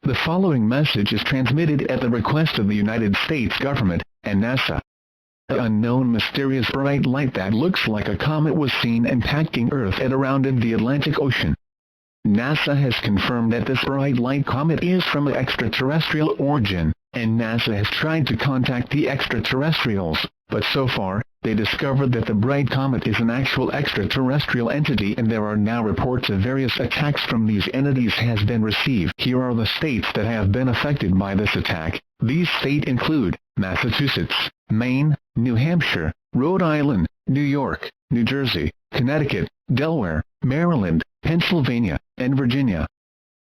The following message is transmitted at the request of the United States government and NASA. An unknown mysterious bright light that looks like a comet was seen impacting Earth at around in the Atlantic Ocean. NASA has confirmed that this bright light comet is from an extraterrestrial origin, and NASA has tried to contact the extraterrestrials, but so far, they discovered that the bright comet is an actual extraterrestrial entity, and there are now reports of various attacks from these entities has been received. Here are the states that have been affected by this attack. These states include Massachusetts, Maine, New Hampshire, Rhode Island, New York, New Jersey, Connecticut, Delaware, Maryland, Pennsylvania, and Virginia.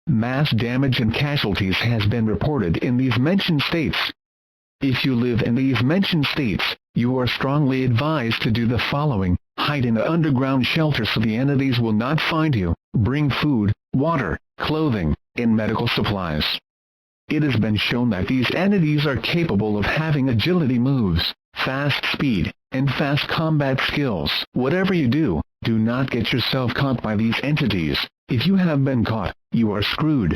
Mass damage and casualties has been reported in these mentioned states. If you live in these mentioned states, you are strongly advised to do the following: hide in an underground shelter so the entities will not find you, bring food, water, clothing, and medical supplies. It has been shown that these entities are capable of having agility moves, fast speed, and fast combat skills. Whatever you do, do not get yourself caught by these entities. If you have been caught, you are screwed.